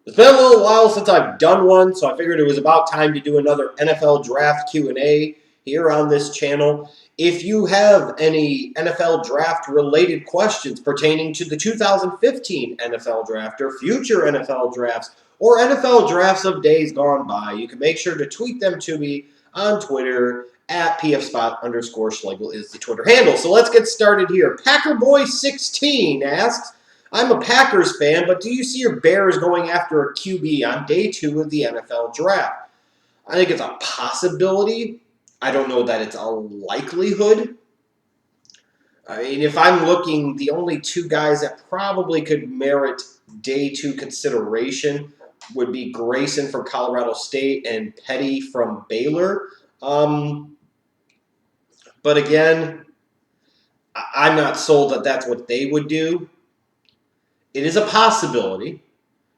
It's been a little while since I've done one, so I figured it was about time to do another NFL Draft Q&A here on this channel. If you have any NFL Draft related questions pertaining to the 2015 NFL Draft or future NFL Drafts or NFL Drafts of days gone by, you can make sure to tweet them to me on Twitter at pfspot_schlegel is the Twitter handle. So let's get started here. Packerboy16 asks, I'm a Packers fan, but do you see your Bears going after a QB on day 2 of the NFL Draft? I think it's a possibility. I don't know that it's a likelihood. I mean, if I'm looking, the only two guys that probably could merit day 2 consideration would be Grayson from Colorado State and Petty from Baylor. But again, I'm not sold that that's what they would do. It is a possibility.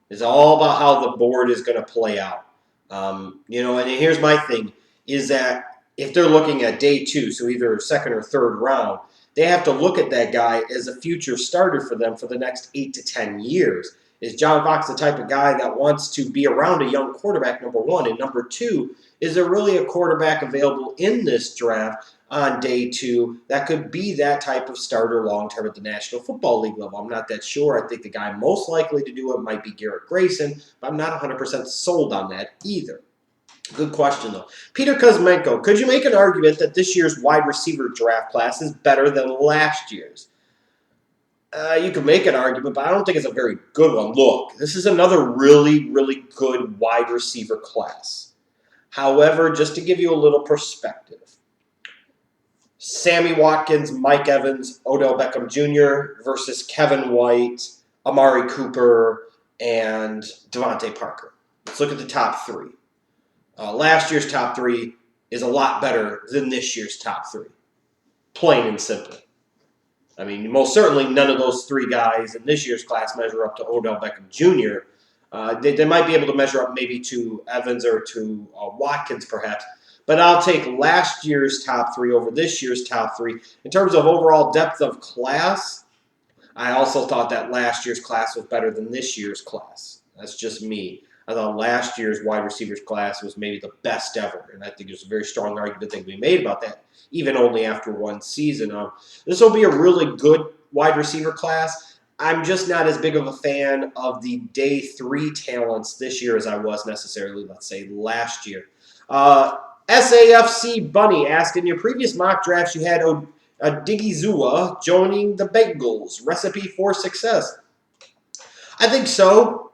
It's all about how the board is going to play out. And here's my thing, is that if they're looking at day 2, so either second or third round, they have to look at that guy as a future starter for them for the next 8 to 10 years. Is John Fox the type of guy that wants to be around a young quarterback, number one? And number two, is there really a quarterback available in this draft on day 2 that could be that type of starter long-term at the National Football League level? I'm not that sure. I think the guy most likely to do it might be Garrett Grayson, but I'm not 100% sold on that either. Good question, though. Peter Kuzmenko, could you make an argument that this year's wide receiver draft class is better than last year's? You can make an argument, but I don't think it's a very good one. Look, this is another really, really good wide receiver class. However, just to give you a little perspective, Sammy Watkins, Mike Evans, Odell Beckham Jr. versus Kevin White, Amari Cooper, and Devontae Parker. Let's look at the top 3. Last year's top 3 is a lot better than this year's top 3. Plain and simple. I mean, most certainly none of those 3 guys in this year's class measure up to Odell Beckham Jr. They might be able to measure up maybe to Evans or to Watkins perhaps. But I'll take last year's top 3 over this year's top 3. In terms of overall depth of class, I also thought that last year's class was better than this year's class. That's just me. I thought last year's wide receivers class was maybe the best ever, and I think there's a very strong argument that can be made about that, even only after one season. This will be a really good wide receiver class. I'm just not as big of a fan of the day 3 talents this year as I was necessarily, let's say, last year. SAFC Bunny asked, in your previous mock drafts you had Odighizuwa joining the Bengals. Recipe for success? I think so.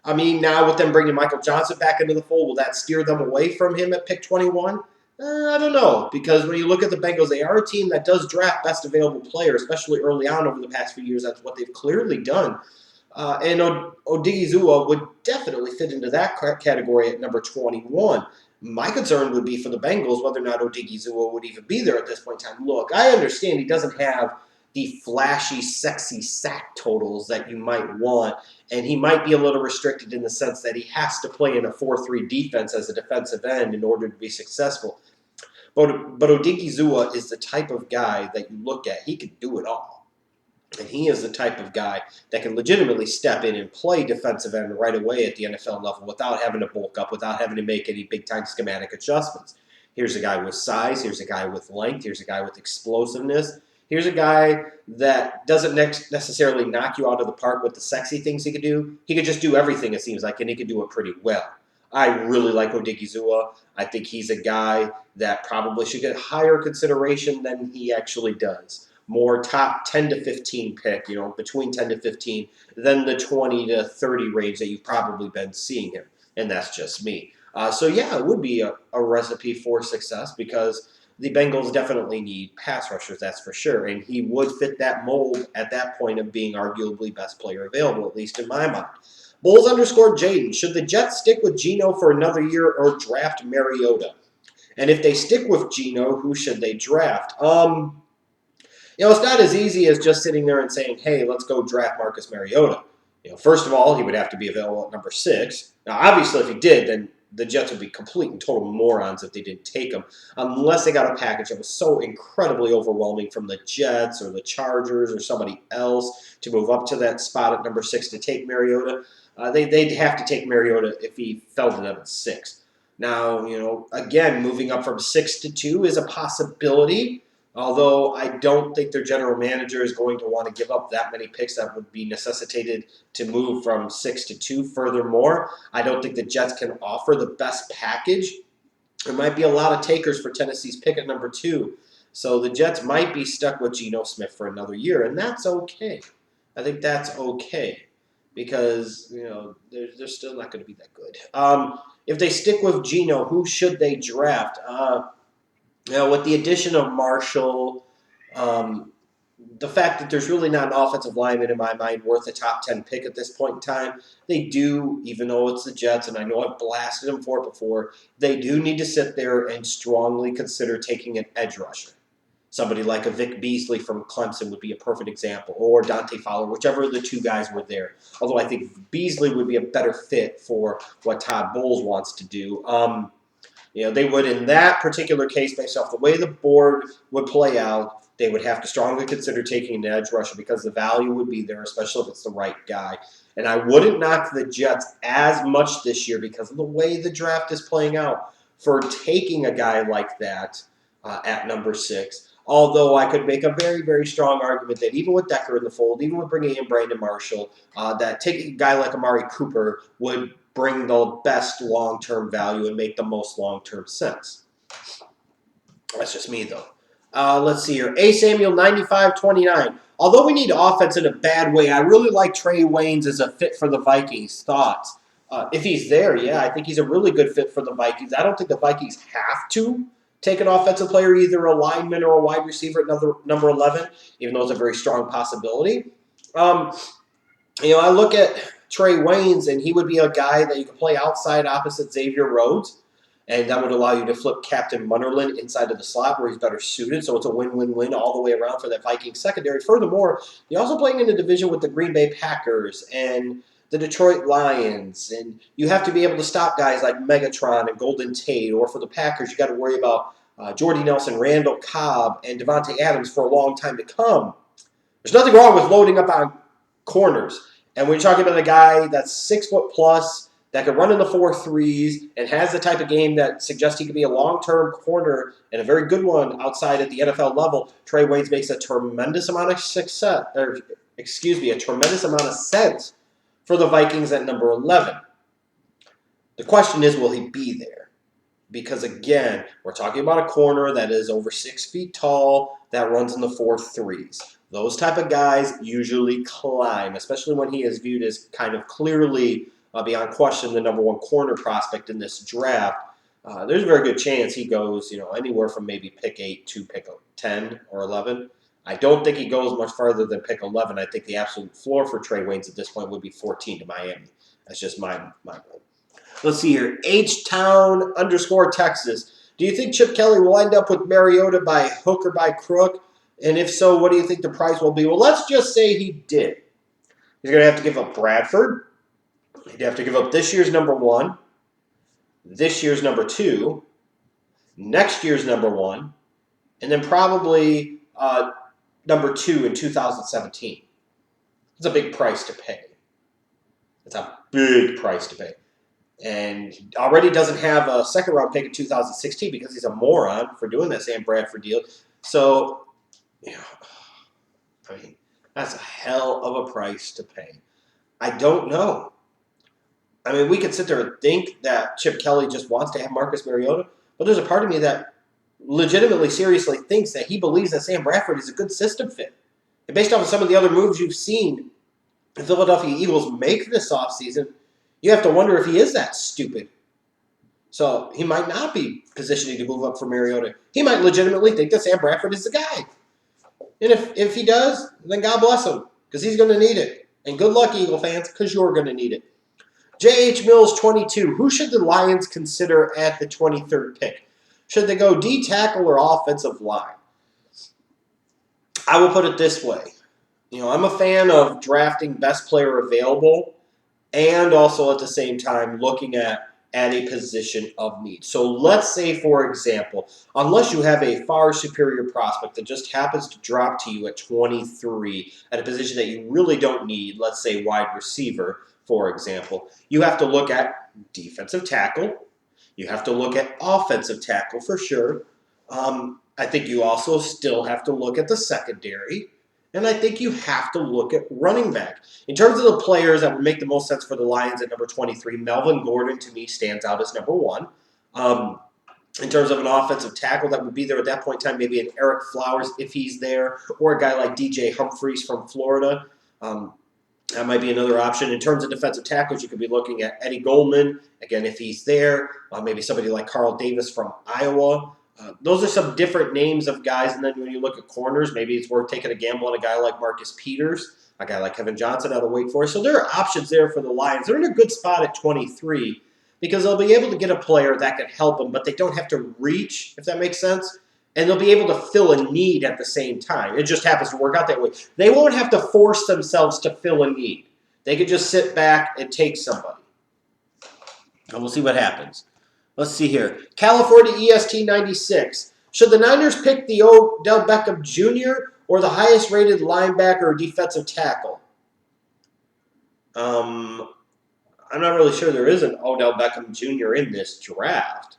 I mean, now with them bringing Michael Johnson back into the fold, will that steer them away from him at pick 21? I don't know, because when you look at the Bengals, they are a team that does draft best available player, especially early on over the past few years. That's what they've clearly done. And Odighizuwa would definitely fit into that category at number 21. My concern would be for the Bengals whether or not Odighizuwa would even be there at this point in time. Look, I understand he doesn't have the flashy, sexy sack totals that you might want, and he might be a little restricted in the sense that he has to play in a 4-3 defense as a defensive end in order to be successful. But Odighizuwa is the type of guy that you look at, he can do it all. And he is the type of guy that can legitimately step in and play defensive end right away at the NFL level without having to bulk up, without having to make any big-time schematic adjustments. Here's a guy with size. Here's a guy with length. Here's a guy with explosiveness. Here's a guy that doesn't necessarily knock you out of the park with the sexy things he could do. He could just do everything, it seems like, and he could do it pretty well. I really like Odighizuwa. I think he's a guy that probably should get higher consideration than he actually does. More top 10 to 15 pick, between 10 to 15, than the 20 to 30 range that you've probably been seeing him. And that's just me. So yeah, it would be a recipe for success because the Bengals definitely need pass rushers, that's for sure. And he would fit that mold at that point of being arguably best player available, at least in my mind. Bulls_Jaden, should the Jets stick with Geno for another year or draft Mariota? And if they stick with Geno, who should they draft? It's not as easy as just sitting there and saying, hey, let's go draft Marcus Mariota. First of all, he would have to be available at number 6. Now, obviously, if he did, then the Jets would be complete and total morons if they didn't take him, unless they got a package that was so incredibly overwhelming from the Jets or the Chargers or somebody else to move up to that spot at number 6 to take Mariota. They'd have to take Mariota if he fell to them at 6. Now, again, moving up from 6 to 2 is a possibility. Although I don't think their general manager is going to want to give up that many picks that would be necessitated to move from 6 to 2. Furthermore, I don't think the Jets can offer the best package. There might be a lot of takers for Tennessee's pick at number 2. So the Jets might be stuck with Geno Smith for another year, and that's okay. I think that's okay because, they're still not going to be that good. If they stick with Geno, who should they draft? With the addition of Marshall, the fact that there's really not an offensive lineman in my mind worth a top 10 pick at this point in time, they do, even though it's the Jets, and I know I've blasted them for it before, they do need to sit there and strongly consider taking an edge rusher. Somebody like a Vic Beasley from Clemson would be a perfect example, or Dante Fowler, whichever of the two guys were there. Although I think Beasley would be a better fit for what Todd Bowles wants to do. They would, in that particular case, based off the way the board would play out, they would have to strongly consider taking an edge rusher because the value would be there, especially if it's the right guy. And I wouldn't knock the Jets as much this year because of the way the draft is playing out for taking a guy like that at number 6. Although I could make a very, very strong argument that even with Decker in the fold, even with bringing in Brandon Marshall, that taking a guy like Amari Cooper would bring the best long-term value and make the most long-term sense. That's just me, though. Let's see here. A. Samuel, 95-29. Although we need offense in a bad way, I really like Trey Waynes as a fit for the Vikings. Thoughts? If he's there, yeah, I think he's a really good fit for the Vikings. I don't think the Vikings have to take an offensive player, either a lineman or a wide receiver at number 11, even though it's a very strong possibility. I look at Trey Waynes, and he would be a guy that you could play outside opposite Xavier Rhodes, and that would allow you to flip Captain Munnerlyn inside of the slot where he's better suited, so it's a win-win-win all the way around for that Vikings secondary. Furthermore, you're also playing in a division with the Green Bay Packers and the Detroit Lions, and you have to be able to stop guys like Megatron and Golden Tate, or for the Packers, you got to worry about Jordy Nelson, Randall Cobb, and Devontae Adams for a long time to come. There's nothing wrong with loading up on corners. And when you're talking about a guy that's 6 foot plus, that can run in the 4.3s, and has the type of game that suggests he could be a long-term corner and a very good one outside at the NFL level, Trey Waynes makes a tremendous amount of a tremendous amount of sense for the Vikings at number 11. The question is, will he be there? Because again, we're talking about a corner that is over 6 feet tall, that runs in the 4.3s. Those type of guys usually climb, especially when he is viewed as kind of clearly, beyond question, the number 1 corner prospect in this draft. There's a very good chance he goes, anywhere from maybe pick 8 to pick 10 or 11. I don't think he goes much farther than pick 11. I think the absolute floor for Trey Waynes at this point would be 14 to Miami. That's just my point. Let's see here. H-Town _ Texas. Do you think Chip Kelly will end up with Mariota by hook or by crook? And if so, what do you think the price will be? Well, let's just say he did. He's going to have to give up Bradford. He'd have to give up this year's number 1, this year's number 2, next year's number 1, and then probably number 2 in 2017. It's a big price to pay. It's a big price to pay. And already doesn't have a second-round pick in 2016 because he's a moron for doing that Sam Bradford deal. So, that's a hell of a price to pay. I don't know. We could sit there and think that Chip Kelly just wants to have Marcus Mariota, but there's a part of me that legitimately, seriously thinks that he believes that Sam Bradford is a good system fit. And based off of some of the other moves you've seen the Philadelphia Eagles make this offseason, you have to wonder if he is that stupid. So he might not be positioning to move up for Mariota. He might legitimately think that Sam Bradford is the guy. And if he does, then God bless him, because he's going to need it. And good luck, Eagle fans, because you're going to need it. J.H. Mills, 22. Who should the Lions consider at the 23rd pick? Should they go D tackle or offensive line? I will put it this way. I'm a fan of drafting best player available and also at the same time looking at at a position of need. So let's say, for example, unless you have a far superior prospect that just happens to drop to you at 23 at a position that you really don't need, let's say wide receiver, for example, you have to look at defensive tackle. You have to look at offensive tackle for sure. I think you also still have to look at the secondary. And I think you have to look at running back. In terms of the players that would make the most sense for the Lions at number 23, Melvin Gordon to me stands out as number 1. In terms of an offensive tackle that would be there at that point in time, maybe an Eric Flowers if he's there, or a guy like DJ Humphries from Florida. That might be another option. In terms of defensive tackles, you could be looking at Eddie Goldman, again, if he's there. Maybe somebody like Carl Davis from Iowa. Those are some different names of guys. And then when you look at corners, maybe it's worth taking a gamble on a guy like Marcus Peters, a guy like Kevin Johnson out of Wake Forest. So there are options there for the Lions. They're in a good spot at 23 because they'll be able to get a player that can help them, but they don't have to reach, if that makes sense. And they'll be able to fill a need at the same time. It just happens to work out that way. They won't have to force themselves to fill a need. They could just sit back and take somebody. And we'll see what happens. Let's see here. California EST 96. Should the Niners pick the Odell Beckham Jr. or the highest-rated linebacker or defensive tackle? I'm not really sure there is an Odell Beckham Jr. in this draft.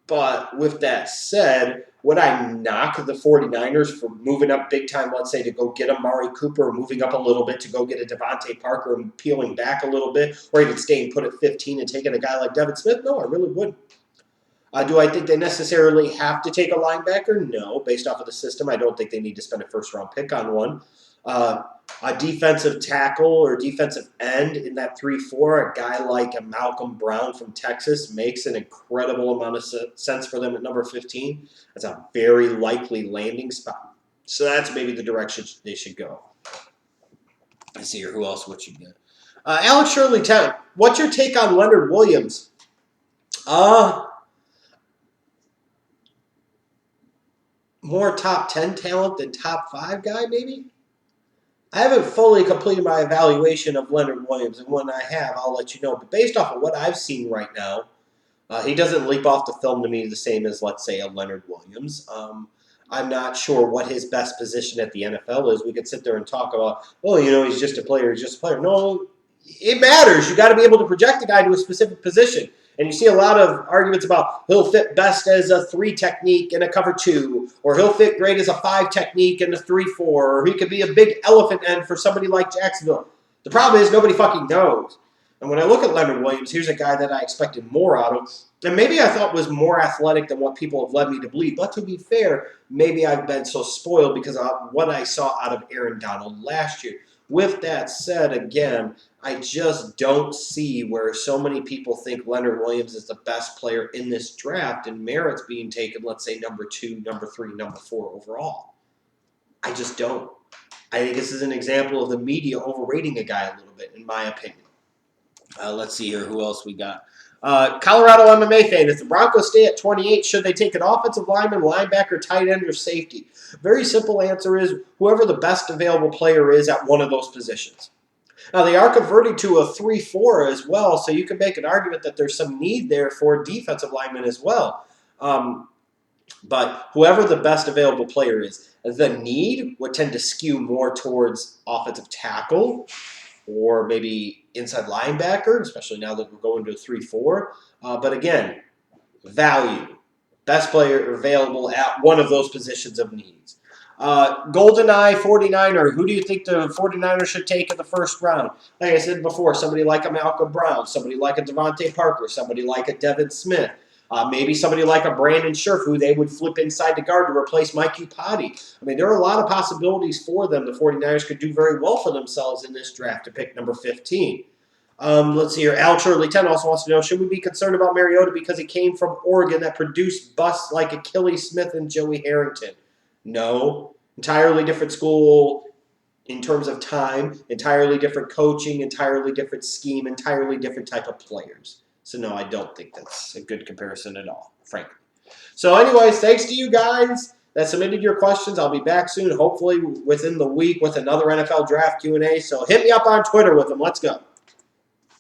But with that said, would I knock the 49ers for moving up big time, let's say, to go get Amari Cooper, or moving up a little bit to go get a Devontae Parker and peeling back a little bit, or even staying put at 15 and taking a guy like Devin Smith? No, I really wouldn't. Do I think they necessarily have to take a linebacker? No. Based off of the system, I don't think they need to spend a first-round pick on one. A defensive tackle or defensive end in that 3-4, a guy like a Malcolm Brown from Texas makes an incredible amount of sense for them at number 15. That's a very likely landing spot. So that's maybe the direction they should go. Let's see here. Who else would you get? Alex Shirley 10. What's your take on Leonard Williams? More top 10 talent than top 5 guy, maybe? I haven't fully completed my evaluation of Leonard Williams, and when I have, I'll let you know. But based off of what I've seen right now, he doesn't leap off the film to me the same as, let's say, a Leonard Williams. I'm not sure what his best position at the NFL is. We could sit there and talk about, oh, he's just a player, he's just a player. No, it matters. You got to be able to project a guy to a specific position. And you see a lot of arguments about he'll fit best as a 3 technique in a cover 2, or he'll fit great as a 5 technique in a 3-4, or he could be a big elephant end for somebody like Jacksonville. The problem is nobody fucking knows. And when I look at Leonard Williams, here's a guy that I expected more out of, and maybe I thought was more athletic than what people have led me to believe. But to be fair, maybe I've been so spoiled because of what I saw out of Aaron Donald last year. With that said, again, I just don't see where so many people think Leonard Williams is the best player in this draft and merits being taken, let's say, number 2, number 3, number 4 overall. I just don't. I think this is an example of the media overrating a guy a little bit, in my opinion. Let's see here. Who else we got? Colorado MMA fan. If the Broncos stay at 28, should they take an offensive lineman, linebacker, tight end, or safety? Very simple answer is whoever the best available player is at one of those positions. Now, they are converting to a 3-4 as well, so you can make an argument that there's some need there for defensive linemen as well. But whoever the best available player is, the need would tend to skew more towards offensive tackle or maybe inside linebacker, especially now that we're going to a 3-4. But again, value. Best player available at one of those positions of needs. GoldenEye 49er. Who do you think the 49ers should take in the first round? Like I said before, somebody like a Malcolm Brown, somebody like a Devontae Parker, somebody like a Devin Smith. Maybe somebody like a Brandon Scherf, who they would flip inside the guard to replace Mike Iupati. I mean, there are a lot of possibilities for them. The 49ers could do very well for themselves in this draft to pick number 15. Let's see here. Al Shirley 10 also wants to know, should we be concerned about Mariota because he came from Oregon that produced busts like Achilles Smith and Joey Harrington? No. Entirely different school in terms of time, entirely different coaching, entirely different scheme, entirely different type of players. So, no, I don't think that's a good comparison at all, frankly. So, anyways, thanks to you guys that submitted your questions. I'll be back soon, hopefully within the week with another NFL Draft Q&A. So, hit me up on Twitter with them. Let's go.